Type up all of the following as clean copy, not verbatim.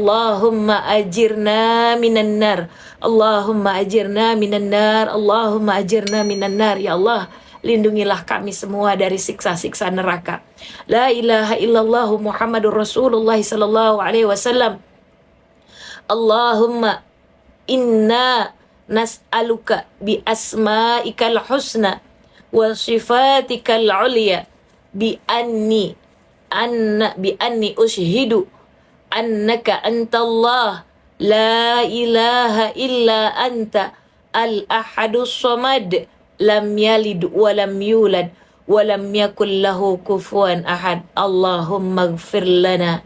Allahumma ajirna minan nar. Allahumma ajirna minan nar. Allahumma ajirna minan nar. Ya Allah, lindungilah kami semua dari siksa-siksa neraka. La ilaha illallah Muhammadur Rasulullah sallallahu alaihi wasallam. Allahumma inna nas'aluka bi asma'ikal husna wa sifatikal ulya bi anni ushidu annaka antallah la ilaha illa anta al-ahadus samad lam yalid wa lam yulad wa lam yakul lahu kufuwan ahad. Allahumma ighfir lana.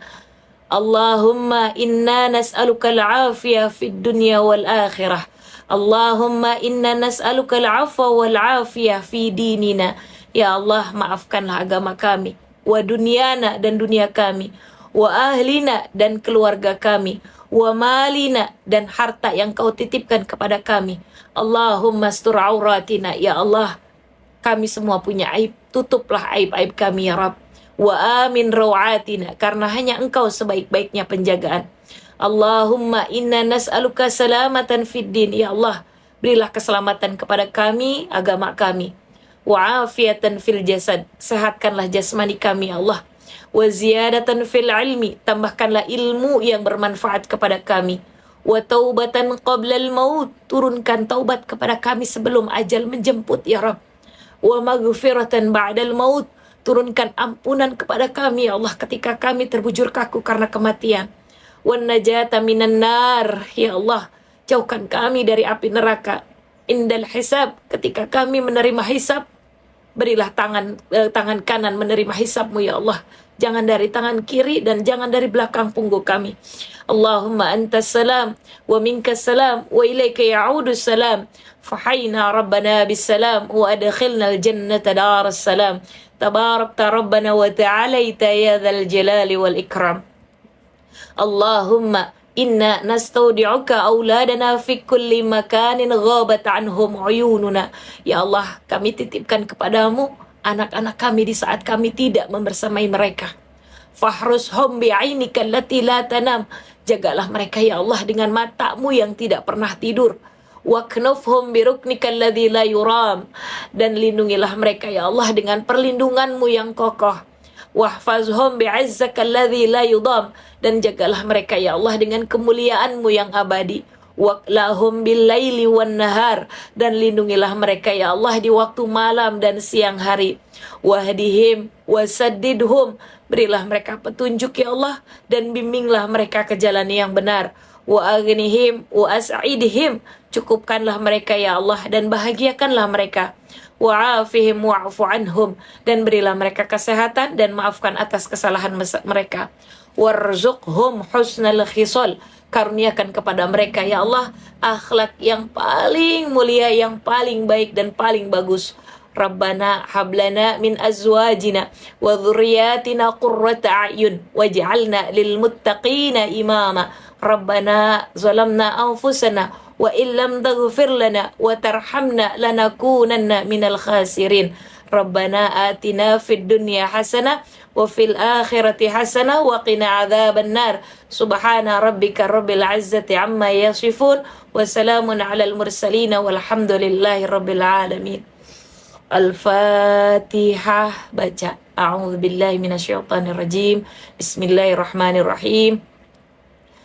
Allahumma inna nas'aluka al-afiyah fid dunya wal akhirah. Allahumma inna nas'aluka al-afwa wal afiyah fi dinina. Ya Allah, maafkanlah agama kami, wa dunyana dan dunia kami, wa ahlina dan keluarga kami, wa malina dan harta yang kau titipkan kepada kami. Allahumma astur auratina. Ya Allah, kami semua punya aib, tutuplah aib-aib kami ya Rabb. Wa amin rawatina, karena hanya Engkau sebaik-baiknya penjagaan. Allahumma inna nas'aluka salamatan fid din. Ya Allah, berilah keselamatan kepada kami, agama kami. Wa afiatan fil jasad, sehatkanlah jasmani kami ya Allah. Wa ziyadatan fil ilmi, tambahkanlah ilmu yang bermanfaat kepada kami. Wa taubatan qablal maut, turunkan taubat kepada kami sebelum ajal menjemput ya Rabb. Wa maghfiratan ba'dal maut, turunkan ampunan kepada kami ya Allah ketika kami terbujur kaku karena kematian. Wan najata minan nar, ya Allah, jauhkan kami dari api neraka. Indal hisab, ketika kami menerima hisab, berilah tangan kanan menerima hisabmu ya Allah, jangan dari tangan kiri dan jangan dari belakang punggung kami. Allahumma antas salam wa minkas salam wa ilaika ya'udus salam, fahayna rabbana bis salam wa adkhilna al jannata daras salam. Tabarakta rabbana wa ta'alaita ya dzal jalali wal ikram. Allahumma inna nastaudi'uka auladana fi kulli makanin ghabat anhum uyununa. Ya Allah, kami titipkan kepadamu anak-anak kami di saat kami tidak membersamai mereka. Fahrushum bi'ainika allati la tanam, jagalah mereka ya Allah dengan matamu yang tidak pernah tidur. Waknufhum biruknika alladzi la yuram, dan lindungilah mereka ya Allah dengan perlindunganmu yang kokoh. Wahfazhum bi'izzaka alladzi la yudam, dan jagalah mereka ya Allah dengan kemuliaanmu yang abadi. Waqlahum bil laili wan nahar, dan lindungilah mereka ya Allah di waktu malam dan siang hari. Wahdihim wasaddidhum, berilah mereka petunjuk ya Allah dan bimbinglah mereka ke jalan yang benar. Wa aghnihim wa as'idhim, cukupkanlah mereka ya Allah dan bahagiakanlah mereka. Wa'afihim wa'fu anhum, dan berilah mereka kesehatan dan maafkan atas kesalahan mereka. Warzuqhum husnal khisal, karuniakan kepada mereka ya Allah akhlak yang paling mulia, yang paling baik dan paling bagus. Rabbana hablana min azwajina wa dhurriyyatina qurrata a'yun waj'alna lil muttaqina imama. Rabbana zalamna anfusana wa illam taghfir lana wa tarhamna lanakunanna minal khasirin. Rabbana atina fid dunya hasanah wa fil akhirati hasanah wa qina adzaban nar. Subhana rabbika rabbil izzati amma yasifun wa salamun alal mursalin walhamdulillahi rabbil alamin. Al-Fatihah. Baca a'udzubillahi minasyaitonir rajim. Bismillahirrahmanirrahim.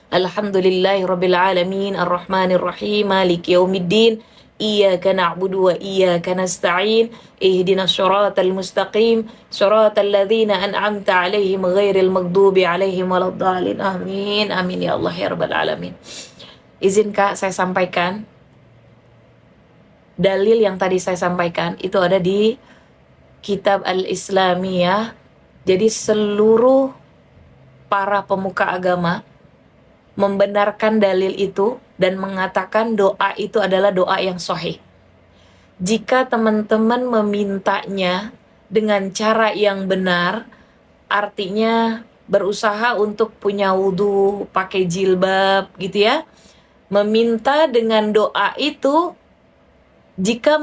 Alhamdulillahi rabbil alamin, arrahmanir rahim, maliki yaumiddin. Iyyaka na'budu wa iyyaka nasta'in. Ihdinas siratal mustaqim, siratal ladzina an'amta 'alaihim ghairil maghdubi 'alaihim waladdallin. Amin. Amin ya Allah ya rabbal alamin. Izin Kak saya sampaikan dalil yang tadi saya sampaikan itu ada di kitab Al-Islamiyah. Jadi seluruh para pemuka agama membenarkan dalil itu dan mengatakan doa itu adalah doa yang sahih. Jika teman-teman memintanya dengan cara yang benar, artinya berusaha untuk punya wudhu, pakai jilbab gitu ya. Meminta dengan doa itu, jika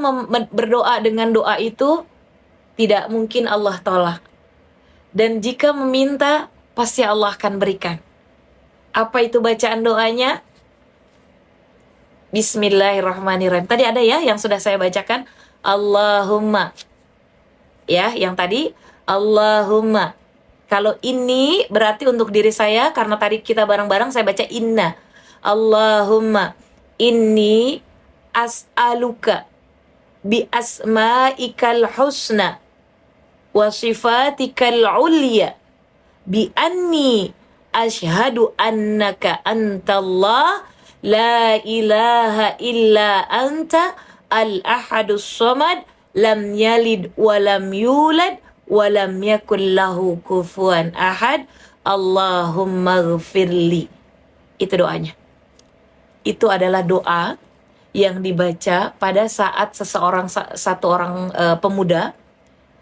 berdoa dengan doa itu, tidak mungkin Allah tolak. Dan jika meminta, pasti Allah akan berikan. Apa itu bacaan doanya? Bismillahirrahmanirrahim. Tadi ada ya yang sudah saya bacakan. Allahumma. Ya, yang tadi Allahumma. Kalau ini berarti untuk diri saya, karena tadi kita bareng-barang saya baca inna. Allahumma inni as'aluka bi asma'ikal husna wa sifatikal ulya bi anni asyhadu annaka antallah la ilaha illa anta al-ahadus samad lam yalid wa lam yulad wa lam yakul lahu kufuwan ahad. Allahumma ghfirli. Itu doanya. Itu adalah doa yang dibaca pada saat satu orang pemuda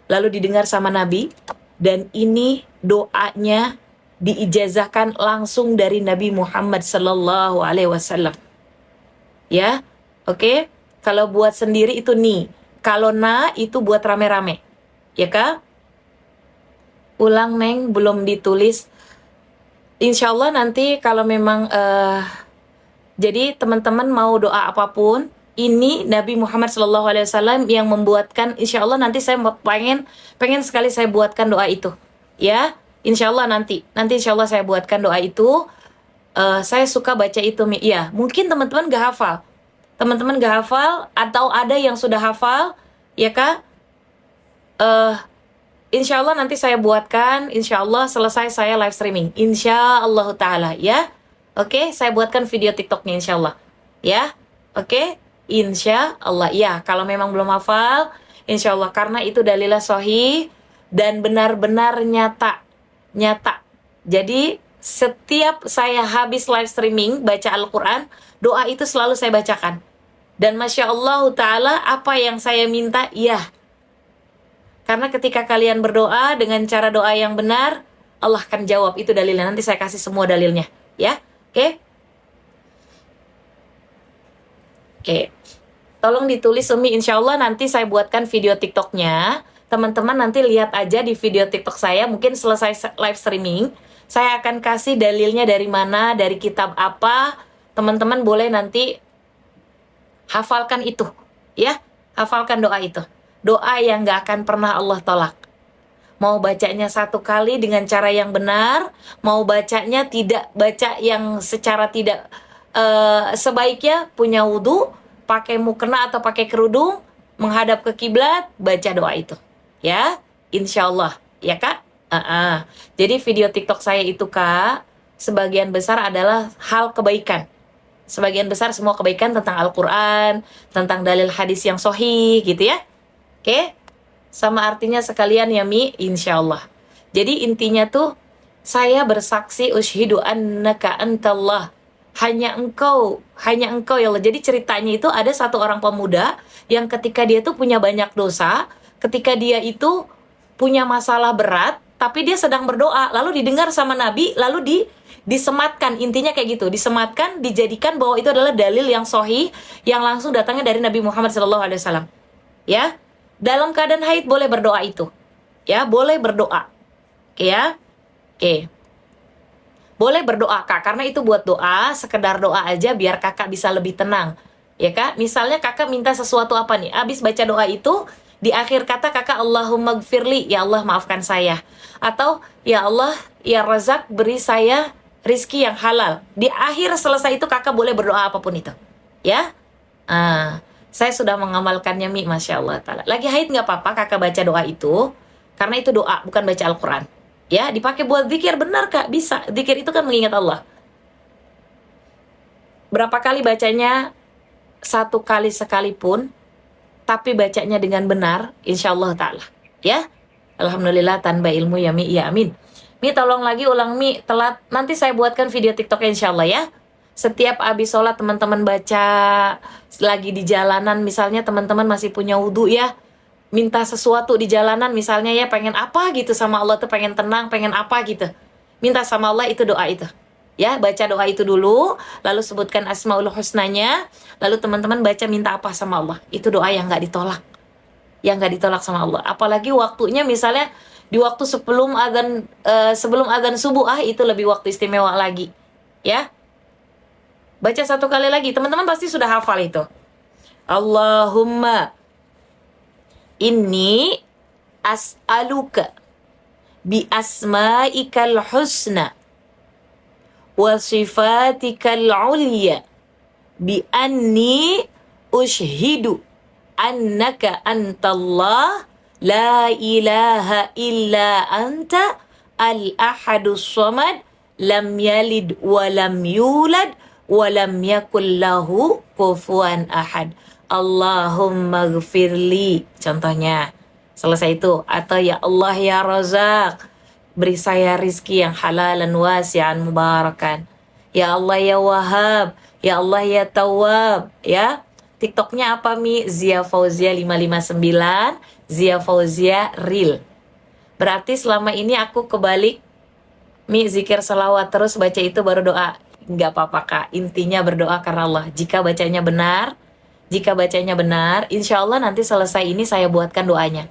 lalu didengar sama Nabi, dan ini doanya diijazahkan langsung dari Nabi Muhammad sallallahu alaihi wasallam. Ya. Oke. Kalau buat sendiri itu ni. Kalau na itu buat rame-rame. Ya kah? Ulang Neng, belum ditulis. Insya Allah nanti kalau memang jadi teman-teman mau doa apapun, ini Nabi Muhammad SAW yang membuatkan. Insya Allah nanti saya pengen sekali saya buatkan doa itu, ya. Insya Allah nanti Insya Allah saya buatkan doa itu. Saya suka baca itu, ya. Mungkin teman-teman gak hafal, atau ada yang sudah hafal, ya kak. Insya Allah nanti saya buatkan. Insya Allah selesai saya live streaming. Insya Allah Ta'ala, ya. Oke, saya buatkan video TikToknya insya Allah. Ya, oke, insya Allah. Ya, kalau memang belum hafal, insya Allah. Karena itu dalilnya sahih dan benar-benar nyata. Jadi, setiap saya habis live streaming, baca Al-Quran, doa itu selalu saya bacakan. Dan Masya Allah Ta'ala, apa yang saya minta, ya. Karena ketika kalian berdoa dengan cara doa yang benar, Allah akan jawab. Itu dalilnya. Nanti saya kasih semua dalilnya. Ya. Oke. Tolong ditulis Umi, insya Allah nanti saya buatkan video TikToknya. Teman-teman nanti lihat aja di video TikTok saya. Mungkin selesai live streaming, saya akan kasih dalilnya dari mana, dari kitab apa. Teman-teman boleh nanti hafalkan itu. Ya, hafalkan doa itu. Doa yang gak akan pernah Allah tolak. Mau bacanya satu kali dengan cara yang benar, mau bacanya tidak baca yang secara tidak sebaiknya punya wudhu, pakai mukena atau pakai kerudung, menghadap ke kiblat, baca doa itu. Ya, insya Allah. Ya kak? Jadi video TikTok saya itu kak, sebagian besar adalah hal kebaikan. Sebagian besar semua kebaikan tentang Al-Quran, tentang dalil hadis yang sahih gitu ya. Oke? Sama artinya sekalian ya Mi, insya Allah. Jadi intinya tuh, saya bersaksi ushidu annaka antallah. Hanya engkau ya Allah. Jadi ceritanya itu ada satu orang pemuda yang ketika dia tuh punya banyak dosa, ketika dia itu punya masalah berat, tapi dia sedang berdoa, lalu didengar sama Nabi, lalu disematkan, intinya kayak gitu, disematkan, dijadikan bahwa itu adalah dalil yang sahih, yang langsung datangnya dari Nabi Muhammad SAW. Ya, dalam keadaan haid boleh berdoa itu. Ya, boleh berdoa. Oke ya. Oke. Boleh berdoa kak, karena itu buat doa, sekedar doa aja biar kakak bisa lebih tenang. Ya kak, misalnya kakak minta sesuatu apa nih, abis baca doa itu, di akhir kata kakak Allahumma gfirli, ya Allah maafkan saya. Atau ya Allah, ya Razak beri saya rizki yang halal. Di akhir selesai itu kakak boleh berdoa apapun itu. Ya. Saya sudah mengamalkannya Mi, Masya Allah Ta'ala. Lagi haid gak apa-apa kakak baca doa itu, karena itu doa, bukan baca Al-Quran. Ya, dipakai buat zikir, benar kak, bisa. Zikir itu kan mengingat Allah. Berapa kali bacanya? 1 kali sekalipun, tapi bacanya dengan benar, insya Allah Ta'ala. Ya, Alhamdulillah tanpa ilmu ya Mi, ya amin. Mi tolong lagi ulang Mi, telat. Nanti saya buatkan video TikTok insya Allah ya. Setiap habis sholat teman-teman baca, lagi di jalanan misalnya teman-teman masih punya wudhu ya, minta sesuatu di jalanan misalnya ya, pengen apa gitu sama Allah tuh, pengen tenang, pengen apa gitu, minta sama Allah, itu doa itu ya. Baca doa itu dulu, lalu sebutkan asmaul husnanya, lalu teman-teman baca minta apa sama Allah. Itu doa yang gak ditolak, sama Allah. Apalagi waktunya misalnya di waktu sebelum adzan subuh, itu lebih waktu istimewa lagi. Ya, baca satu kali lagi. Teman-teman pasti sudah hafal itu. Allahumma inni as'aluka bi asma'ikal husna wa sifatikal ulya bi anni ushhidu annaka antallah la ilaha illa anta al-ahadus samad lam yalid wa lam yulad wa lam yakul lahu kufuwan ahad. Allahumma gfirli, contohnya selesai itu. Atau ya Allah ya Razak, beri saya rizki yang halalan wasi'an mubarakan. Ya Allah ya Wahab, ya Allah ya Tawwab. Ya, TikToknya apa Mi? Zia Fauzia 559, Zia Fauzia Real. Berarti selama ini aku kebalik, Mi, zikir salawat terus, baca itu baru doa. Nggak apa-apa Kak, intinya berdoa karena Allah. Jika bacanya benar, insya Allah nanti selesai ini saya buatkan doanya.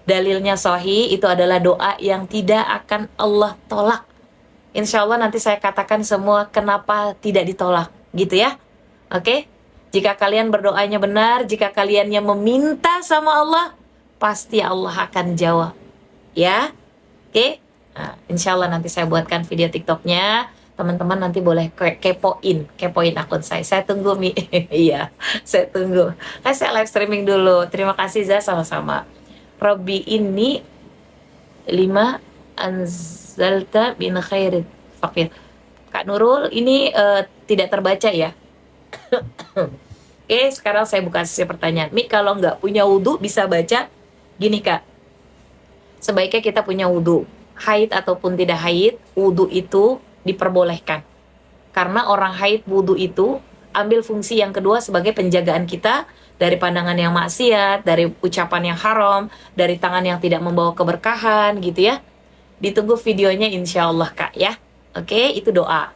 Dalilnya sahih, itu adalah doa yang tidak akan Allah tolak. Insya Allah nanti saya katakan semua kenapa tidak ditolak, gitu ya. Oke? Jika kalian berdoanya benar, jika kaliannya meminta sama Allah, pasti Allah akan jawab. Ya? Oke? Nah, insya Allah nanti saya buatkan video TikToknya. Teman-teman nanti boleh kepoin akun saya. Saya tunggu Mi. Iya, saya tunggu. Saya live streaming dulu. Terima kasih Za, sama-sama. Robbi ini 5 anzalta bin khairit fakir. Kak Nurul ini tidak terbaca ya. Oke, sekarang saya buka sesi pertanyaan. Mi, kalau nggak punya wudhu bisa baca gini Kak. Sebaiknya kita punya wudhu. Haid ataupun tidak haid, wudhu itu diperbolehkan. Karena orang haid wudhu itu ambil fungsi yang kedua sebagai penjagaan kita dari pandangan yang maksiat, dari ucapan yang haram, dari tangan yang tidak membawa keberkahan gitu ya. Ditunggu videonya insya Allah Kak ya. Oke, itu doa.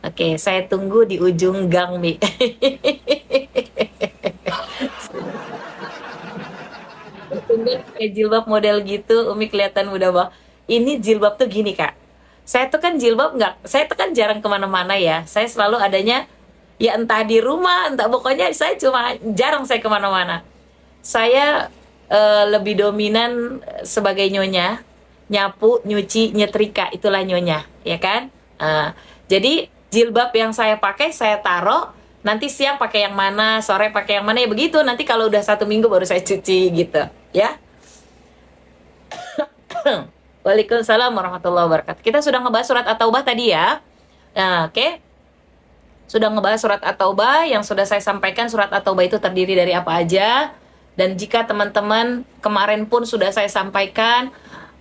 Oke, saya tunggu di ujung gang Mi. Kayak jilbab model gitu, Umi kelihatan muda banget. Ini jilbab tuh gini Kak. Saya tuh kan jarang kemana-mana ya. Saya selalu adanya ya entah di rumah, entah pokoknya jarang saya kemana-mana. Saya lebih dominan sebagai nyonya, nyapu, nyuci, nyetrika, itulah nyonya, ya kan? Jadi jilbab yang saya pakai saya taruh, nanti siang pakai yang mana, sore pakai yang mana ya begitu. Nanti kalau udah 1 minggu baru saya cuci gitu, ya. Waalaikumsalam warahmatullahi wabarakatuh. Kita sudah ngebahas surat At-Taubah tadi ya. Nah, oke. Sudah ngebahas surat At-Taubah. Yang sudah saya sampaikan, surat At-Taubah itu terdiri dari apa aja. Dan jika teman-teman kemarin pun sudah saya sampaikan,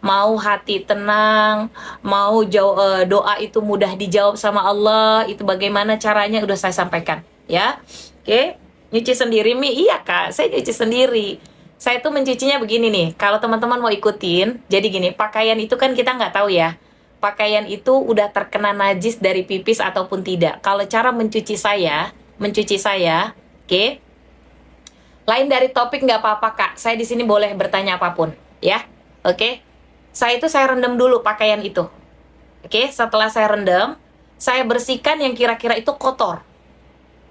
mau hati tenang, mau doa itu mudah dijawab sama Allah, itu bagaimana caranya udah saya sampaikan ya. Oke. Nyuci sendiri Mi? Iya Kak, saya nyuci sendiri. Saya tuh mencucinya begini nih, kalau teman-teman mau ikutin, jadi gini, pakaian itu kan kita nggak tahu ya, pakaian itu udah terkena najis dari pipis ataupun tidak. Kalau cara mencuci saya, oke, lain dari topik nggak apa-apa Kak, saya di sini boleh bertanya apapun, ya, oke. Saya rendam dulu pakaian itu, oke. Setelah saya rendam, saya bersihkan yang kira-kira itu kotor,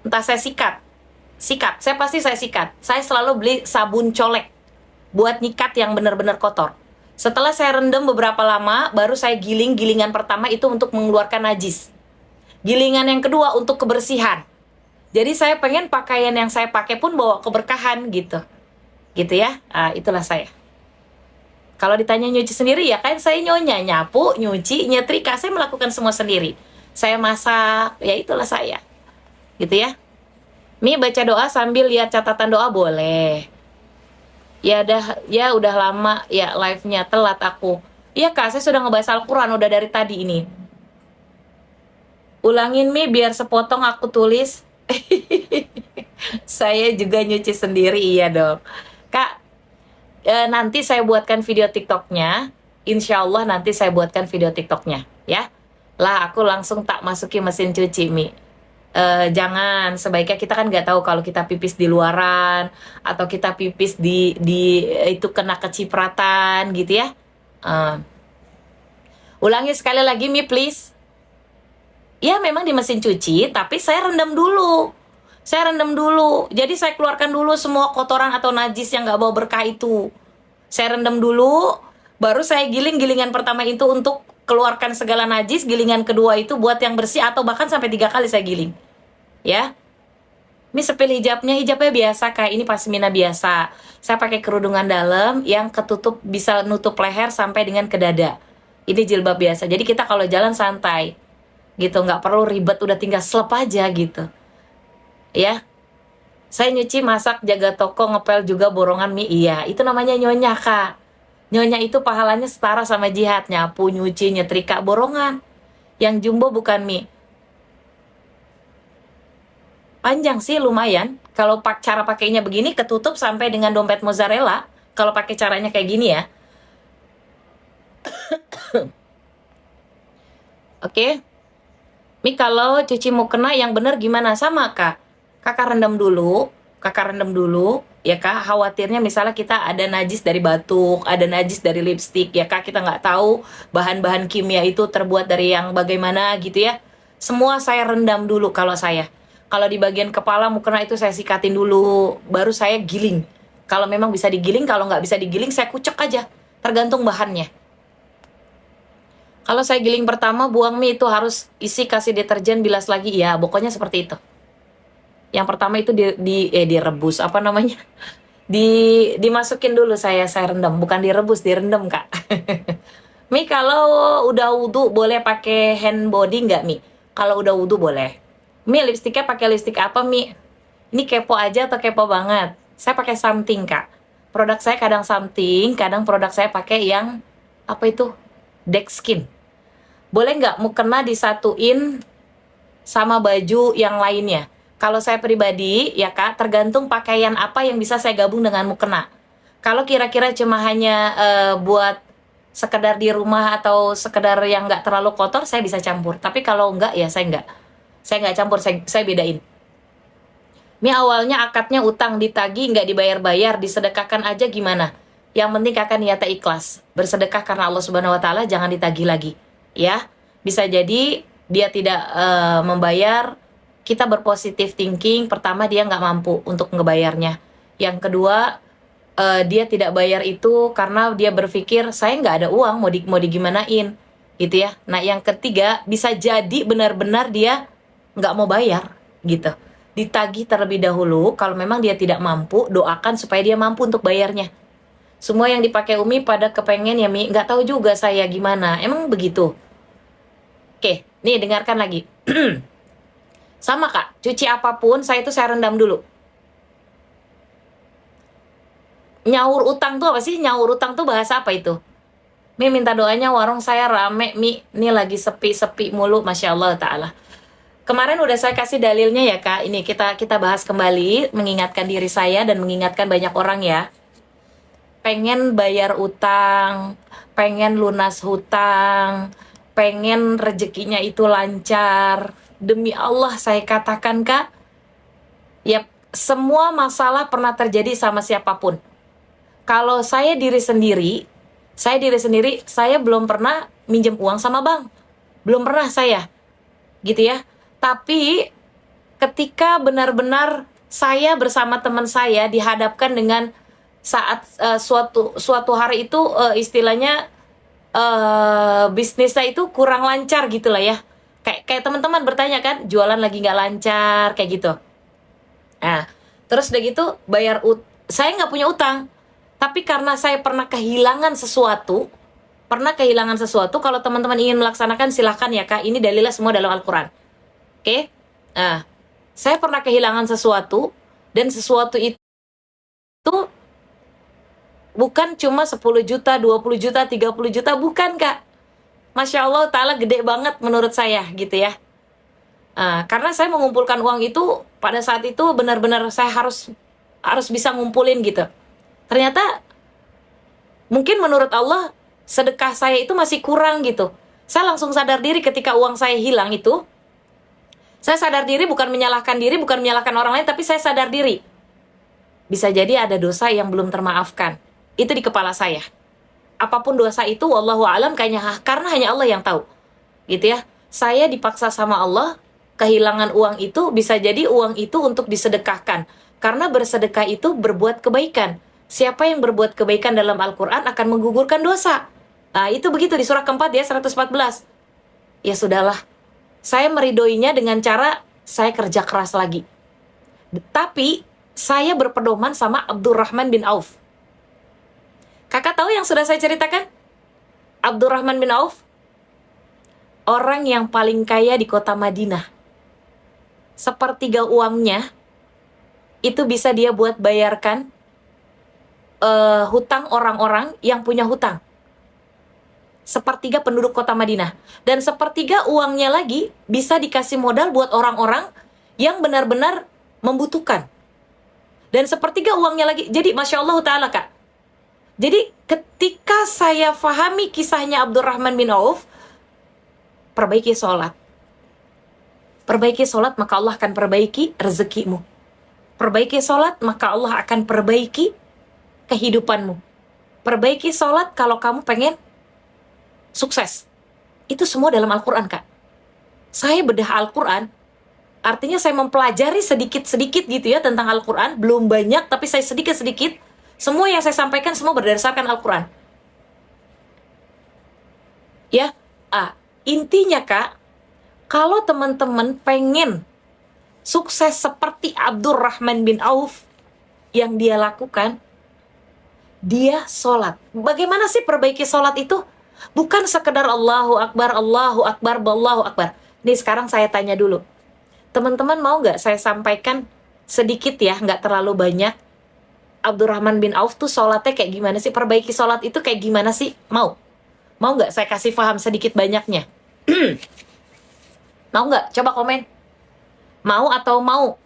entah saya sikat, saya sikat. Saya selalu beli sabun colek buat nyikat yang benar-benar kotor. Setelah saya rendam beberapa lama, baru saya gilingan pertama itu untuk mengeluarkan najis. Gilingan yang kedua untuk kebersihan. Jadi saya pengen pakaian yang saya pakai pun bawa keberkahan gitu. Gitu ya. Itulah saya. Kalau ditanya nyuci sendiri ya kan saya nyonya, nyapu, nyuci, nyetrika, saya melakukan semua sendiri. Saya masak, ya itulah saya. Gitu ya. Mi, baca doa sambil lihat catatan doa boleh. Ya udah lama ya live-nya, telat aku. Iya Kak, saya sudah ngebahas Al-Quran udah dari tadi ini. Ulangin Mi biar sepotong aku tulis. Saya juga nyuci sendiri, iya dong Kak. Nanti saya buatkan video TikToknya. Insya Allah nanti saya buatkan video TikToknya ya. Lah aku langsung tak masuki mesin cuci Mi. Jangan, sebaiknya kita kan nggak tahu kalau kita pipis di luaran atau kita pipis di itu kena kecipratan gitu ya. Ulangi sekali lagi Mi please. Ya memang di mesin cuci, tapi saya rendam dulu. Saya rendam dulu. Jadi saya keluarkan dulu semua kotoran atau najis yang nggak bawa berkah itu. Saya rendam dulu, baru saya giling. Gilingan pertama itu untuk keluarkan segala najis, gilingan kedua itu buat yang bersih, atau bahkan sampai 3 kali saya giling. Ya, ini sepil hijabnya biasa kayak ini pasmina biasa. Saya pakai kerudungan dalam yang ketutup, bisa nutup leher sampai dengan ke dada. Ini jilbab biasa. Jadi kita kalau jalan santai, gitu, nggak perlu ribet, udah tinggal selep aja gitu. Ya, saya nyuci, masak, jaga toko, ngepel juga borongan mie. Iya, itu namanya nyonya, Kak. Nyonya itu pahalanya setara sama jihad. Nyapu, nyuci, nyetrika, borongan. Yang jumbo bukan mie. Panjang sih, lumayan. Kalau cara pakainya begini, ketutup sampai dengan dompet mozzarella. Kalau pakai caranya kayak gini ya. Oke. Mie kalau cuci mukena yang bener gimana? Sama, Kak. Kakak rendam dulu, ya Kak. Khawatirnya misalnya kita ada najis dari batuk, ada najis dari lipstik, ya Kak. Kita nggak tahu bahan-bahan kimia itu terbuat dari yang bagaimana gitu ya. Semua saya rendam dulu kalau saya. Kalau di bagian kepala mukena itu saya sikatin dulu, baru saya giling. Kalau memang bisa digiling, kalau nggak bisa digiling saya kucek aja, tergantung bahannya. Kalau saya giling pertama, buang mie itu harus isi, kasih deterjen, bilas lagi, ya pokoknya seperti itu. Yang pertama itu direbus, apa namanya? Dimasukin dulu, saya rendam, bukan direbus, direndam, Kak. Mie kalau udah wudu boleh pakai hand body nggak, Mie? Kalau udah wudu boleh. Mie lipstiknya pakai lipstik apa, Mie? Ini kepo aja atau kepo banget? Saya pakai something, Kak. Produk saya kadang something, kadang produk saya pakai yang apa itu? Deck Skin. Boleh nggak mukena disatuin sama baju yang lainnya? Kalau saya pribadi, ya Kak, tergantung pakaian apa yang bisa saya gabung dengan mukena. Kalau kira-kira cuma hanya buat sekedar di rumah atau sekedar yang nggak terlalu kotor, saya bisa campur. Tapi kalau nggak, ya saya nggak. Saya nggak campur, saya bedain. Ini awalnya akadnya utang, ditagih, nggak dibayar-bayar, disedekahkan aja gimana? Yang penting Kakak niatnya ikhlas. Bersedekah karena Allah Subhanahu Wa Taala, jangan ditagih lagi. Ya, bisa jadi dia tidak membayar. Kita berpositif thinking, pertama dia nggak mampu untuk ngebayarnya. Yang kedua, dia tidak bayar itu karena dia berpikir, saya nggak ada uang, mau digimanain, gitu ya. Nah, yang ketiga, bisa jadi benar-benar dia nggak mau bayar, gitu. Ditagih terlebih dahulu, kalau memang dia tidak mampu, doakan supaya dia mampu untuk bayarnya. Semua yang dipakai Umi pada kepengen ya, Mi, nggak tahu juga saya gimana, emang begitu. Oke, nih dengarkan lagi. Sama Kak, cuci apapun saya rendam dulu. Nyaur utang tuh apa sih? Nyaur utang tuh bahasa apa itu? Mi minta doanya, warung saya rame, Mi. Ini lagi sepi-sepi mulu, Masya Allah Ta'ala. Kemarin udah saya kasih dalilnya ya Kak. Ini kita bahas kembali, mengingatkan diri saya dan mengingatkan banyak orang ya. Pengen bayar utang, pengen lunas hutang, pengen rezekinya itu lancar. Demi Allah saya katakan Kak, ya semua masalah pernah terjadi sama siapapun. Kalau saya diri sendiri, saya belum pernah minjem uang sama bank. Belum pernah saya, gitu ya. Tapi ketika benar-benar saya bersama teman saya dihadapkan dengan saat suatu hari itu istilahnya bisnisnya itu kurang lancar gitulah ya. Kayak teman-teman bertanya kan, jualan lagi nggak lancar kayak gitu. Nah, terus udah gitu saya nggak punya utang, tapi karena saya pernah kehilangan sesuatu, kalau teman-teman ingin melaksanakan silahkan ya Kak, ini dalilnya semua dalam Al-Quran. Oke? Nah, saya pernah kehilangan sesuatu, dan sesuatu itu bukan cuma 10 juta, 20 juta, 30 juta, bukan Kak. Masya Allah Ta'ala gede banget menurut saya gitu ya. Karena saya mengumpulkan uang itu pada saat itu benar-benar saya harus bisa ngumpulin gitu. Ternyata mungkin menurut Allah sedekah saya itu masih kurang gitu. Saya langsung sadar diri ketika uang saya hilang itu. Saya sadar diri, bukan menyalahkan orang lain, tapi saya sadar diri. Bisa jadi ada dosa yang belum termaafkan. Itu di kepala saya. Apapun dosa itu, wallahu alam, karena hanya Allah yang tahu. Gitu ya. saya dipaksa sama Allah, kehilangan uang itu bisa jadi uang itu untuk disedekahkan. Karena bersedekah itu berbuat kebaikan. Siapa yang berbuat kebaikan dalam Al-Quran akan menggugurkan dosa. Nah, itu begitu di surah keempat ya, 114. Ya sudahlah, saya meridoinya dengan cara saya kerja keras lagi. Tapi, saya berpedoman sama Abdurrahman bin Auf. Kakak tahu yang sudah saya ceritakan? Abdurrahman bin Auf, orang yang paling kaya di kota Madinah. Sepertiga uangnya, itu bisa dia buat bayarkan hutang orang-orang yang punya hutang. Sepertiga penduduk kota Madinah. Dan sepertiga uangnya lagi bisa dikasih modal buat orang-orang yang benar-benar membutuhkan. Dan sepertiga uangnya lagi, jadi Masya Allah Ta'ala Kak. Jadi ketika saya fahami kisahnya Abdurrahman bin Auf, perbaiki sholat. Perbaiki sholat, maka Allah akan perbaiki rezekimu. Perbaiki sholat, maka Allah akan perbaiki kehidupanmu. Perbaiki sholat kalau kamu pengen sukses. Itu semua dalam Al-Quran, Kak. Saya bedah Al-Quran, artinya saya mempelajari sedikit-sedikit gitu ya tentang Al-Quran. Belum banyak, tapi saya sedikit-sedikit. Semua yang saya sampaikan semua berdasarkan Al-Quran. Ya, intinya Kak, kalau teman-teman pengen sukses seperti Abdurrahman bin Auf yang dia lakukan, dia sholat. Bagaimana sih perbaiki sholat itu? Bukan sekedar Allahu Akbar, Allahu Akbar, Allahu Akbar. Nih sekarang saya tanya dulu. Teman-teman mau nggak saya sampaikan sedikit ya, nggak terlalu banyak. Abdurrahman bin Auf tuh sholatnya kayak gimana sih? Perbaiki sholat itu kayak gimana sih? Mau? Mau nggak saya kasih paham sedikit banyaknya? Mau nggak? Coba komen. Mau atau mau?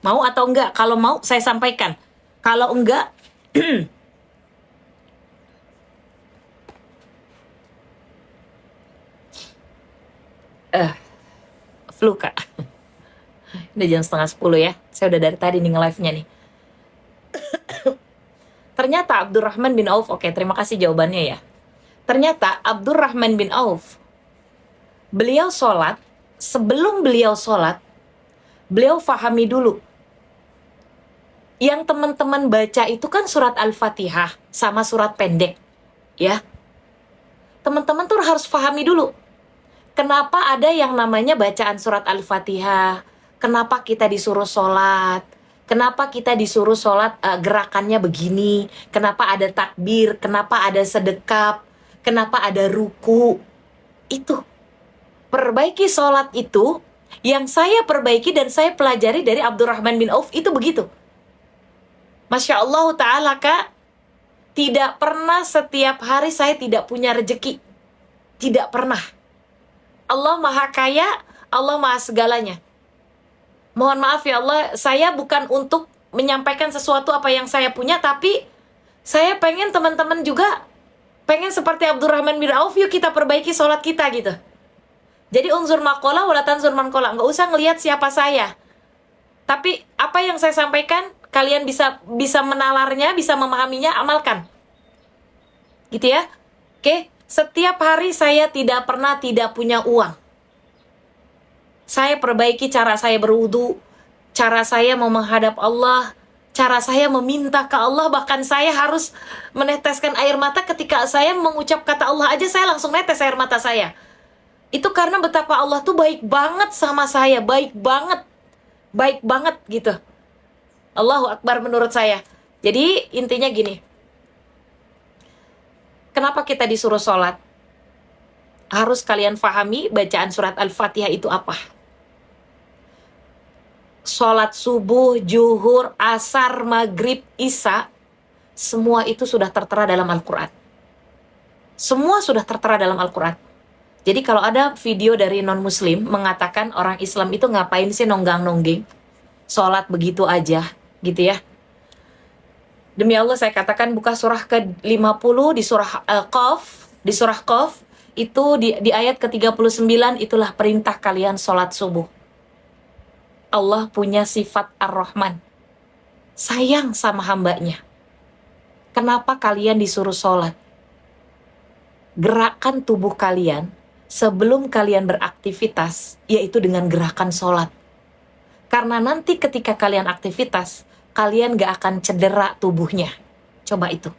Mau atau enggak? Kalau mau saya sampaikan. Kalau enggak, flu Kak. Udah jam 9:30 ya. Saya udah dari tadi nih nge-live-nya nih. Ternyata Abdurrahman bin Auf, oke terima kasih jawabannya ya. Ternyata Abdurrahman bin Auf, beliau sholat, sebelum beliau sholat, beliau fahami dulu. Yang teman-teman baca itu kan surat Al-Fatihah sama surat pendek, ya. Teman-teman tuh harus fahami dulu. Kenapa ada yang namanya bacaan surat Al-Fatihah? Kenapa kita disuruh sholat? Kenapa kita disuruh sholat gerakannya begini? Kenapa ada takbir? Kenapa ada sedekap? Kenapa ada ruku? Itu. Perbaiki sholat itu, yang saya perbaiki dan saya pelajari dari Abdurrahman bin Auf itu begitu. Masya Allah Ta'ala Kak, tidak pernah setiap hari saya tidak punya rezeki. Tidak pernah. Allah Maha Kaya, Allah Maha segalanya. Mohon maaf ya Allah, saya bukan untuk menyampaikan sesuatu apa yang saya punya, tapi saya pengen teman-teman juga pengen seperti Abdurrahman bin Auf, yuk kita perbaiki sholat kita gitu. Jadi unzur makola walatan zur mankola, nggak usah ngelihat siapa saya. Tapi apa yang saya sampaikan, kalian bisa menalarnya, bisa memahaminya, amalkan. Gitu ya. Oke, setiap hari saya tidak pernah tidak punya uang. Saya perbaiki cara saya berwudu, cara saya mau menghadap Allah, cara saya meminta ke Allah, bahkan saya harus meneteskan air mata ketika saya mengucap kata Allah aja, saya langsung netes air mata saya. Itu karena betapa Allah tuh baik banget sama saya, baik banget gitu. Allahu Akbar menurut saya. Jadi intinya gini, kenapa kita disuruh sholat? Harus kalian pahami bacaan surat Al-Fatihah itu apa. Sholat subuh, zuhur, asar, maghrib, isya, semua itu sudah tertera dalam Al-Quran. Semua sudah tertera dalam Al-Quran. Jadi kalau ada video dari non-muslim mengatakan orang Islam itu ngapain sih nonggang-nongging, sholat begitu aja, gitu ya. Demi Allah saya katakan, buka surah ke-50 di surah Qaf, di surah Qaf, itu di ayat ke-39, itulah perintah kalian sholat subuh. Allah punya sifat Ar-Rahman, sayang sama hambanya. Kenapa kalian disuruh sholat? Gerakan tubuh kalian sebelum kalian beraktivitas, yaitu dengan gerakan sholat. Karena nanti ketika kalian aktivitas, kalian gak akan cedera tubuhnya. Coba itu.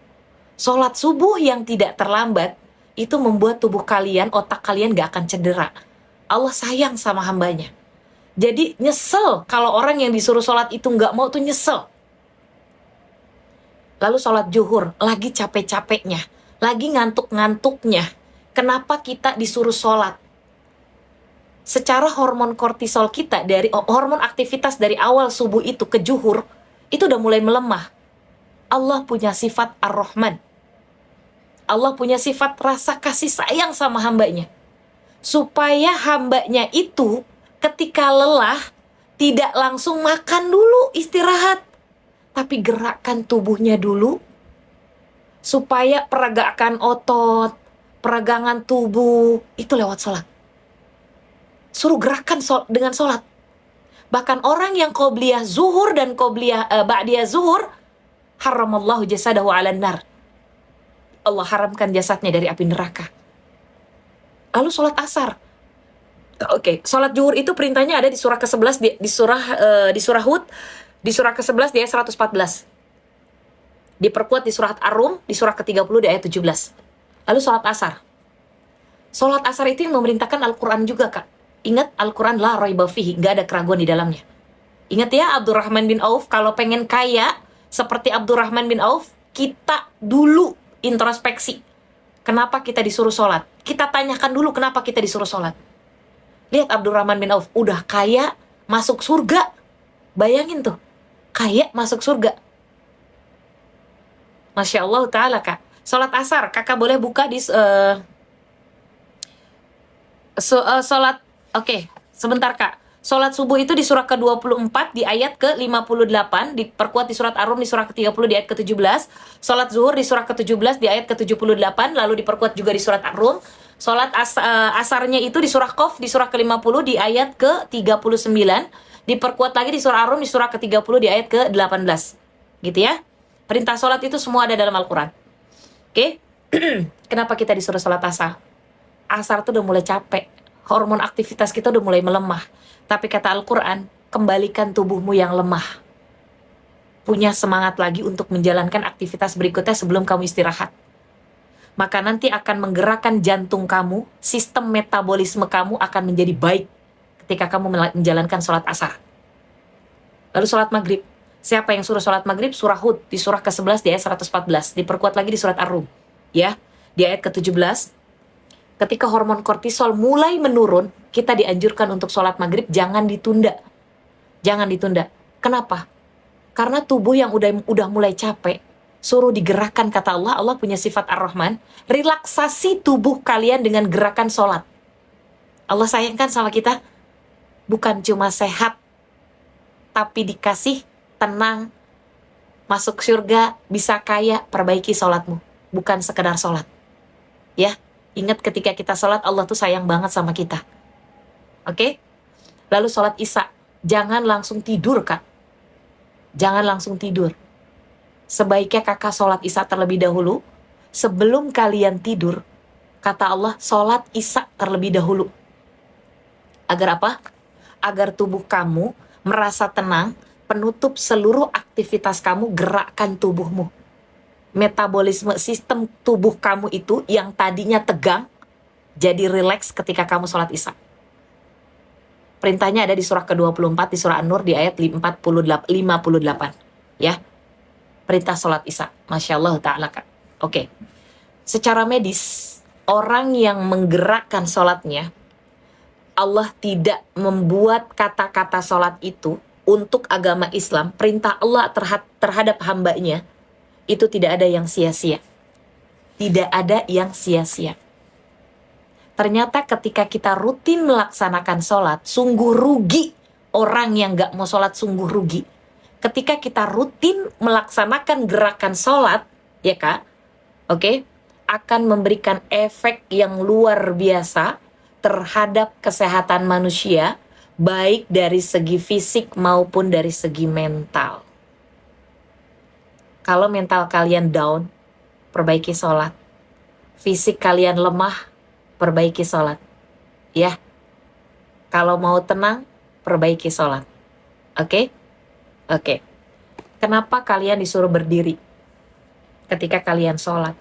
Sholat subuh yang tidak terlambat, itu membuat tubuh kalian, otak kalian gak akan cedera. Allah sayang sama hambanya. Jadi nyesel kalau orang yang disuruh sholat itu gak mau tuh nyesel. Lalu sholat zuhur, lagi capek-capeknya, lagi ngantuk-ngantuknya. Kenapa kita disuruh sholat? Secara hormon kortisol kita, dari hormon aktivitas dari awal subuh itu ke zuhur, itu udah mulai melemah. Allah punya sifat Ar-Rahman. Allah punya sifat rasa kasih sayang sama hambanya. Supaya hambanya itu ketika lelah, tidak langsung makan dulu, istirahat. Tapi gerakkan tubuhnya dulu, supaya peragakan otot, peragangan tubuh, itu lewat sholat. Suruh gerakan dengan sholat. Bahkan orang yang qobliyah zuhur dan qobliyah ba'diyah zuhur, haramallahu jasadahu 'alan nar. Allah haramkan jasadnya dari api neraka. Lalu sholat asar. Oke, sholat zuhur itu perintahnya ada di surah ke-11 di surah Hud, di surah ke-11 di ayat 114. Diperkuat di surah Ar-Rum di surah ke-30 di ayat 17. Lalu sholat asar. Sholat asar itu yang memerintahkan Al-Quran juga, Kak. Ingat, Al-Quran la raiba fihi, gak ada keraguan di dalamnya. Ingat ya, Abdurrahman bin Auf, kalau pengen kaya seperti Abdurrahman bin Auf, kita dulu introspeksi. Kenapa kita disuruh sholat? Kita tanyakan dulu kenapa kita disuruh sholat. Lihat Abdurrahman bin Auf, udah kaya, masuk surga. Bayangin tuh, kaya masuk surga. Masya Allah ta'ala, Kak. Sholat asar, kakak boleh buka di sholat. Oke, sebentar, Kak. Sholat subuh itu di surah ke-24 di ayat ke-58, diperkuat di surat Ar-Rum di surah ke-30 di ayat ke-17. Sholat zuhur di surah ke-17 di ayat ke-78, lalu diperkuat juga di surat Ar-Rum. Sholat asarnya itu di surah Qaf di surah ke-50 di ayat ke-39, diperkuat lagi di surah Ar-Rum di surah ke-30 di ayat ke-18. Gitu ya. Perintah sholat itu semua ada dalam Al-Quran. Oke? Kenapa kita disuruh sholat asar? Asar tuh udah mulai capek. Hormon aktivitas kita udah mulai melemah. Tapi kata Al-Quran, kembalikan tubuhmu yang lemah. Punya semangat lagi untuk menjalankan aktivitas berikutnya sebelum kamu istirahat. Maka nanti akan menggerakkan jantung kamu, sistem metabolisme kamu akan menjadi baik ketika kamu menjalankan sholat asar. Lalu sholat maghrib. Siapa yang suruh sholat maghrib? Surah Hud di surah ke-11 di ayat 114. Diperkuat lagi di surat Ar-Rum. Ya, di ayat ke-17. Ketika hormon kortisol mulai menurun, kita dianjurkan untuk sholat maghrib jangan ditunda. Jangan ditunda. Kenapa? Karena tubuh yang udah mulai capek, suruh digerakkan, kata Allah. Allah punya sifat Ar-Rahman. Relaksasi tubuh kalian dengan gerakan sholat. Allah sayangkan sama kita. Bukan cuma sehat, tapi dikasih tenang, masuk surga, bisa kaya, perbaiki sholatmu. Bukan sekedar sholat. Ya. Ingat ketika kita sholat, Allah tuh sayang banget sama kita. Oke? Lalu sholat isya. Jangan langsung tidur, Kak. Jangan langsung tidur. Sebaiknya kakak sholat isya terlebih dahulu. Sebelum kalian tidur, kata Allah, sholat isya terlebih dahulu. Agar apa? Agar tubuh kamu merasa tenang, penutup seluruh aktivitas kamu, gerakkan tubuhmu. Metabolisme sistem tubuh kamu itu yang tadinya tegang jadi rileks ketika kamu sholat isya. Perintahnya ada di surah ke-24 di surah An-Nur di ayat 58. Ya. Perintah sholat isya. Masya Allah ta'ala, Kak. Oke. Secara medis, orang yang menggerakkan sholatnya, Allah tidak membuat kata-kata sholat itu untuk agama Islam. Perintah Allah terhadap hambanya itu tidak ada yang sia-sia. Tidak ada yang sia-sia. Ternyata ketika kita rutin melaksanakan sholat, sungguh rugi orang yang gak mau sholat, sungguh rugi. Ketika kita rutin melaksanakan gerakan sholat, ya Kak, oke, akan memberikan efek yang luar biasa terhadap kesehatan manusia, baik dari segi fisik maupun dari segi mental. Kalau mental kalian down, perbaiki sholat. Fisik kalian lemah, perbaiki sholat. Ya, kalau mau tenang, perbaiki sholat. Oke? Oke. Kenapa kalian disuruh berdiri ketika kalian sholat?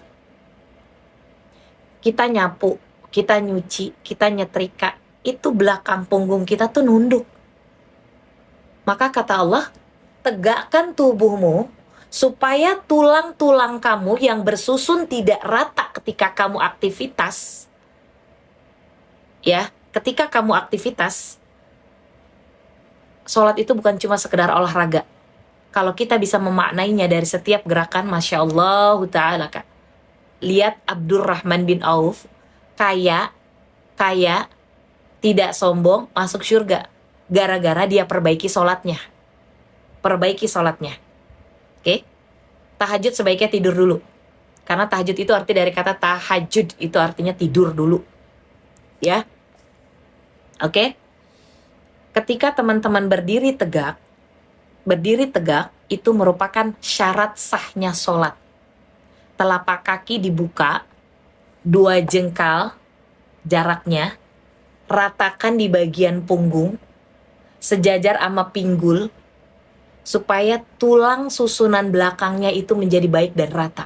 Kita nyapu, kita nyuci, kita nyetrika, itu belakang punggung kita tuh nunduk. Maka kata Allah, tegakkan tubuhmu supaya tulang-tulang kamu yang bersusun tidak rata ketika kamu aktivitas. Ya, ketika kamu aktivitas, sholat itu bukan cuma sekedar olahraga. Kalau kita bisa memaknainya dari setiap gerakan, Masya Allah Ta'ala, Kak. Lihat Abdurrahman bin Auf, kaya, tidak sombong, masuk surga. Gara-gara dia perbaiki sholatnya. Oke? Tahajud sebaiknya tidur dulu. Karena tahajud itu arti dari kata tahajud, itu artinya tidur dulu. Ya? Oke? Ketika teman-teman berdiri tegak itu merupakan syarat sahnya sholat. Telapak kaki dibuka, 2 jengkal jaraknya, ratakan di bagian punggung, sejajar sama pinggul, supaya tulang susunan belakangnya itu menjadi baik dan rata.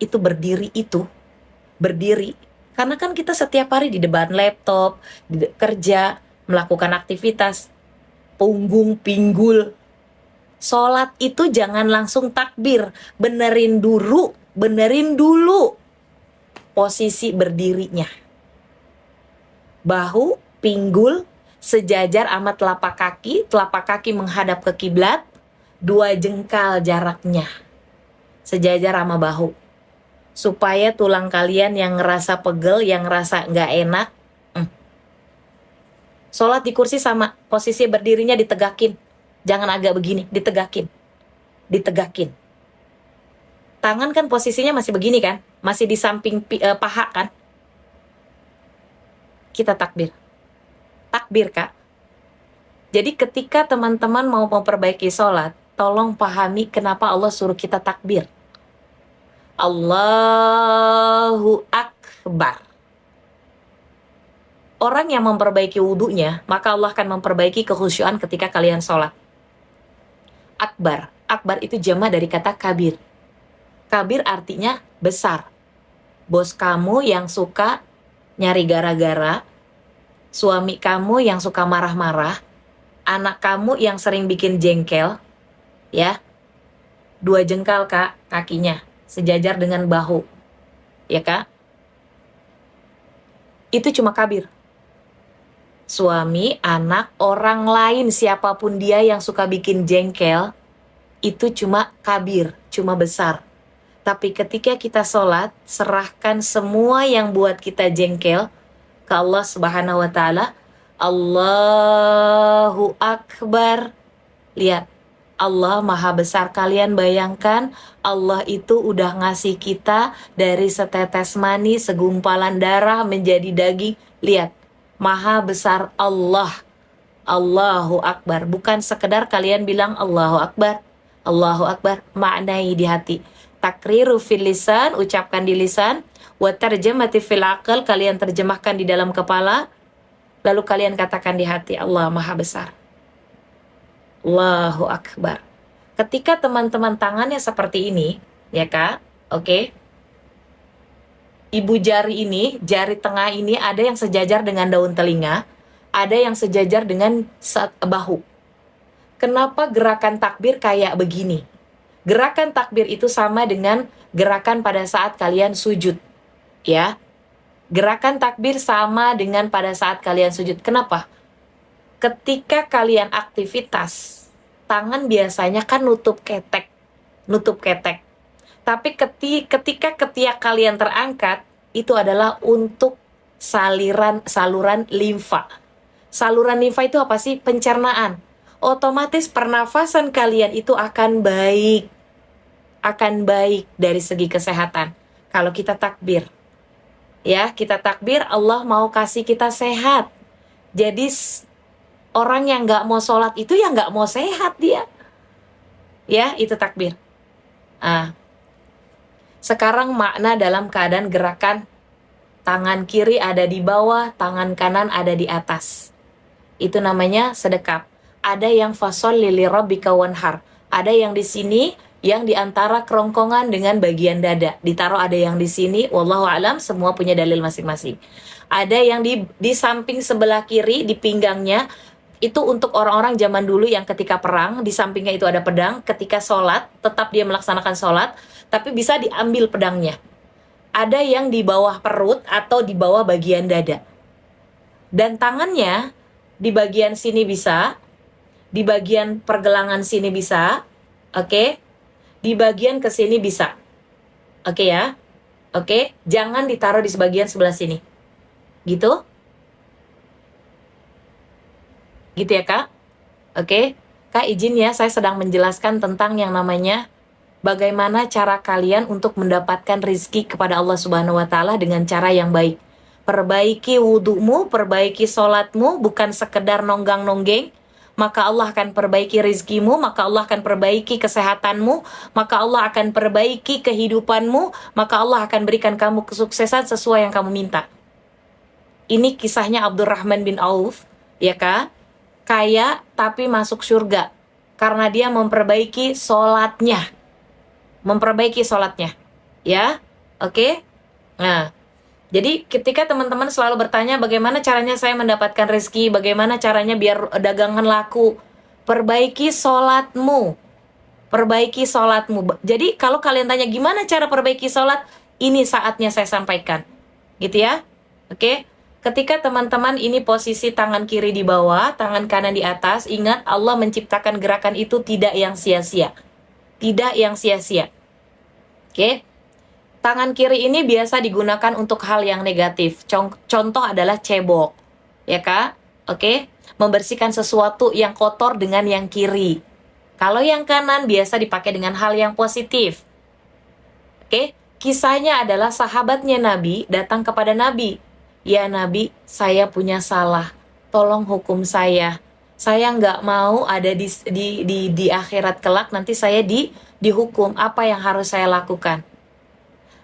Itu berdiri. Karena kan kita setiap hari di depan laptop, kerja, melakukan aktivitas, punggung, pinggul. Sholat itu jangan langsung takbir, benerin dulu posisi berdirinya. Bahu, pinggul, sejajar sama telapak kaki menghadap ke kiblat, 2 jengkal jaraknya, sejajar sama bahu. Supaya tulang kalian yang ngerasa pegel, yang ngerasa nggak enak, sholat di kursi sama, posisi berdirinya ditegakin. Jangan agak begini, ditegakin. Tangan kan posisinya masih begini kan? Masih di samping paha kan? Kita takbir. Takbir, Kak. Jadi ketika teman-teman mau memperbaiki sholat, tolong pahami kenapa Allah suruh kita takbir. Allahu Akbar. Orang yang memperbaiki wudunya, maka Allah akan memperbaiki kekhusyuan ketika kalian sholat. Akbar itu jamak dari kata kabir. Kabir artinya besar. Bos kamu yang suka nyari gara-gara, suami kamu yang suka marah-marah, anak kamu yang sering bikin jengkel, ya, 2 jengkal, Kak, kakinya, sejajar dengan bahu, ya, Kak. Itu cuma kabir. Suami, anak, orang lain, siapapun dia yang suka bikin jengkel, itu cuma kabir, cuma besar. Tapi ketika kita sholat, serahkan semua yang buat kita jengkel ke Allah Subhanahu wa Ta'ala. Allahu Akbar. Lihat, Allah Maha Besar. Kalian bayangkan, Allah itu udah ngasih kita dari setetes mani, segumpalan darah menjadi daging. Lihat, Maha Besar Allah. Allahu Akbar. Bukan sekedar kalian bilang Allahu Akbar, Allahu Akbar, maknai di hati. Takriru fil lisan, ucapkan di lisan. Wa tarjamati fil aqal, kalian terjemahkan di dalam kepala. Lalu kalian katakan di hati, Allah Maha Besar. Allahu Akbar. Ketika teman-teman tangannya seperti ini, ya, Kak, oke. Ibu jari ini, jari tengah ini ada yang sejajar dengan daun telinga, ada yang sejajar dengan bahu. Kenapa gerakan takbir kayak begini? Gerakan takbir itu sama dengan gerakan pada saat kalian sujud, ya. Gerakan takbir sama dengan pada saat kalian sujud. Kenapa? Ketika kalian aktivitas, tangan biasanya kan nutup ketek. Tapi ketika ketiak kalian terangkat, itu adalah untuk saluran limfa. Saluran limfa itu apa sih? Pencernaan. Otomatis pernafasan kalian itu akan baik dari segi kesehatan. Kalau kita takbir, ya, kita takbir, Allah mau kasih kita sehat. Jadi orang yang nggak mau sholat itu ya nggak mau sehat dia, ya, itu takbir. Sekarang makna dalam keadaan gerakan Tangan kiri ada di bawah, tangan kanan ada di atas. Itu namanya sedekap. Ada yang fasholli lirabbika wanhar. Ada yang di sini, yang di antara kerongkongan dengan bagian dada. Ditaruh ada yang di sini, wallahu alam, semua punya dalil masing-masing. Ada yang di samping sebelah kiri, di pinggangnya, itu untuk orang-orang zaman dulu yang ketika perang, di sampingnya itu ada pedang, ketika sholat, tetap dia melaksanakan sholat, tapi bisa diambil pedangnya. Ada yang di bawah perut atau di bawah bagian dada. Dan tangannya, di bagian sini bisa, di bagian pergelangan sini bisa, oke? Di bagian ke sini bisa. Oke ya? Oke, jangan ditaruh di sebagian sebelah sini. Gitu? Gitu ya, Kak? Oke. Kak, izin ya, saya sedang menjelaskan tentang yang namanya bagaimana cara kalian untuk mendapatkan rizki kepada Allah Subhanahu wa Ta'ala dengan cara yang baik. Perbaiki wudumu, perbaiki sholatmu, bukan sekedar nonggang-nonggeng. Maka Allah akan perbaiki rizkimu, maka Allah akan perbaiki kesehatanmu, maka Allah akan perbaiki kehidupanmu, maka Allah akan berikan kamu kesuksesan sesuai yang kamu minta. Ini kisahnya Abdurrahman bin Auf, ya Kak? Kaya tapi masuk surga karena dia memperbaiki sholatnya. Memperbaiki sholatnya. Ya, oke? Nah, jadi ketika teman-teman selalu bertanya bagaimana caranya saya mendapatkan rezeki, bagaimana caranya biar dagangan laku, perbaiki sholatmu. Perbaiki sholatmu. Jadi kalau kalian tanya gimana cara perbaiki sholat, ini saatnya saya sampaikan. Gitu ya? Oke? Ketika teman-teman ini posisi tangan kiri di bawah, tangan kanan di atas, ingat Allah menciptakan gerakan itu tidak yang sia-sia. Tidak yang sia-sia. Oke? Tangan kiri ini biasa digunakan untuk hal yang negatif. Contoh adalah cebok. Ya Kak? Oke? Membersihkan sesuatu yang kotor dengan yang kiri. Kalau yang kanan biasa dipakai dengan hal yang positif. Oke? Kisahnya adalah sahabatnya Nabi datang kepada Nabi. Ya Nabi, saya punya salah. Tolong hukum saya. Saya nggak mau ada di akhirat kelak, nanti saya dihukum. Apa yang harus saya lakukan?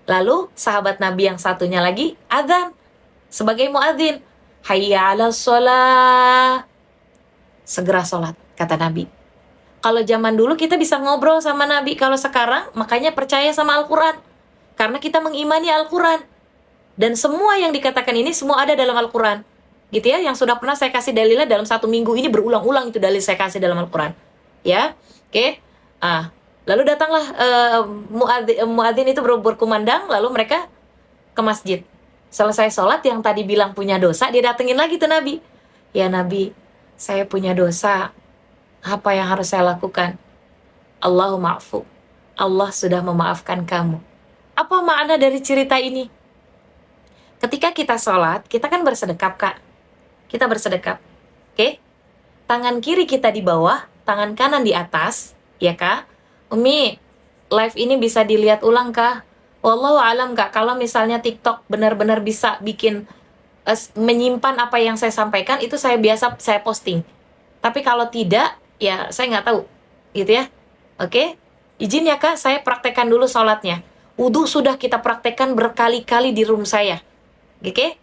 Lalu sahabat Nabi yang satunya lagi adzan sebagai muadzin. Hayya 'alas shalah. Segera sholat, kata Nabi. Kalau zaman dulu kita bisa ngobrol sama Nabi, kalau sekarang makanya percaya sama Al-Quran. Karena kita mengimani Al-Quran. Dan semua yang dikatakan ini semua ada dalam Al-Quran. Gitu ya, yang sudah pernah saya kasih dalilnya dalam 1 minggu ini berulang-ulang itu dalil saya kasih dalam Al-Quran. Ya, oke. Lalu datanglah muadzin itu berkumandang, lalu mereka ke masjid. Selesai sholat, yang tadi bilang punya dosa, dia datengin lagi tuh Nabi. Ya Nabi, saya punya dosa. Apa yang harus saya lakukan? Allahu ma'fu. Allah sudah memaafkan kamu. Apa makna dari cerita ini? Ketika kita sholat, kita kan bersedekap, Kak. Kita bersedekap. Oke? Tangan kiri kita di bawah, tangan kanan di atas, ya Kak? Umi, live ini bisa dilihat ulang kah? Wallahu alam Kak, kalau misalnya TikTok benar-benar bisa bikin menyimpan apa yang saya sampaikan, itu saya posting. Tapi kalau tidak, ya saya nggak tahu, gitu ya. Oke? Izin ya Kak, saya praktekkan dulu sholatnya. Wudu sudah kita praktekkan berkali-kali di room saya. Oke?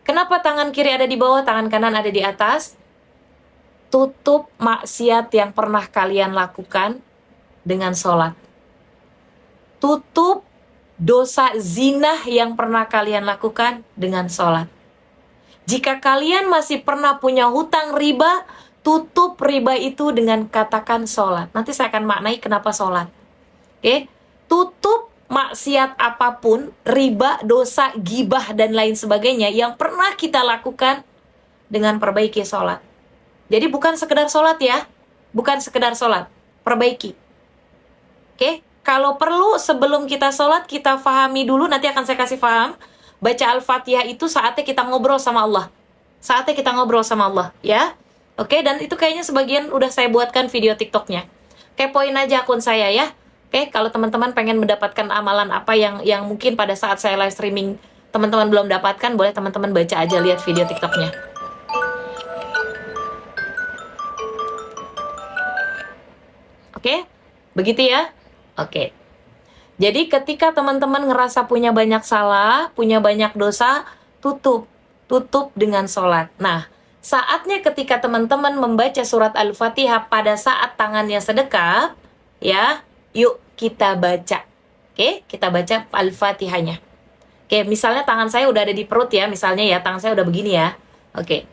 Kenapa tangan kiri ada di bawah, tangan kanan ada di atas? Tutup maksiat yang pernah kalian lakukan dengan sholat. Tutup dosa zina yang pernah kalian lakukan dengan sholat. Jika kalian masih pernah punya hutang riba, tutup riba itu dengan katakan sholat. Nanti saya akan maknai kenapa sholat. Oke? Tutup maksiat apapun, riba, dosa, gibah, dan lain sebagainya yang pernah kita lakukan dengan perbaiki sholat. Jadi bukan sekedar sholat ya. Bukan sekedar sholat. Perbaiki. Oke, kalau perlu sebelum kita sholat, kita fahami dulu, nanti akan saya kasih paham. Baca Al-Fatihah itu saatnya kita ngobrol sama Allah. Saatnya kita ngobrol sama Allah, ya. Oke, dan itu kayaknya sebagian udah saya buatkan video TikToknya. Kepoin aja akun saya ya. Oke, kalau teman-teman pengen mendapatkan amalan apa yang mungkin pada saat saya live streaming teman-teman belum dapatkan, boleh teman-teman baca aja, lihat video TikToknya. Oke, begitu ya. Oke. Jadi ketika teman-teman ngerasa punya banyak salah, punya banyak dosa, tutup. Tutup dengan sholat. Nah, saatnya ketika teman-teman membaca surat Al-Fatihah pada saat tangannya sedekap, ya, yuk kita baca. Oke, kita baca Al-Fatihahnya. Oke, misalnya tangan saya udah ada di perut ya, misalnya ya, tangan saya udah begini ya. Oke.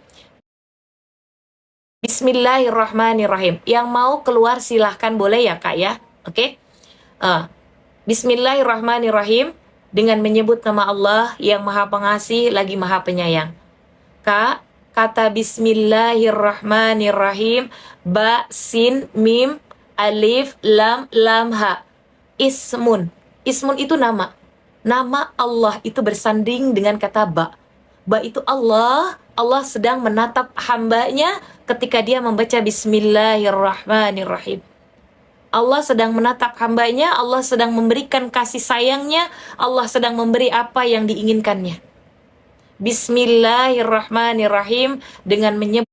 Bismillahirrahmanirrahim. Yang mau keluar silahkan boleh ya Kak ya. Oke. Bismillahirrahmanirrahim. Dengan menyebut nama Allah yang maha pengasih lagi maha penyayang. Kak, kata Bismillahirrahmanirrahim. Ba, sin, mim, alif, lam, lam, ha. Ismun. Ismun itu nama. Nama Allah itu bersanding dengan kata ba. Ba itu Allah. Allah sedang menatap hambanya ketika dia membaca Bismillahirrahmanirrahim. Allah sedang menatap hambanya, Allah sedang memberikan kasih sayangnya, Allah sedang memberi apa yang diinginkannya. Bismillahirrahmanirrahim, dengan menyebut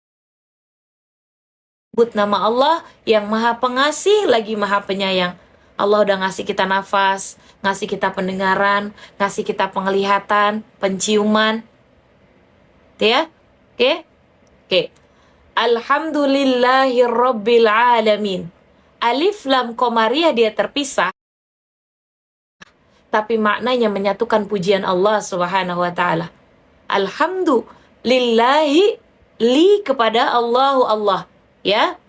nama Allah yang maha pengasih lagi maha penyayang. Allah udah ngasih kita nafas, ngasih kita pendengaran, ngasih kita penglihatan, penciuman. Ya? Oke? Oke. Alhamdulillahirabbil alamin. Alif lam komariah dia terpisah, tapi maknanya menyatukan pujian Allah Subhanahu wa taala. Alhamdulillahi, li kepada Allah, ya.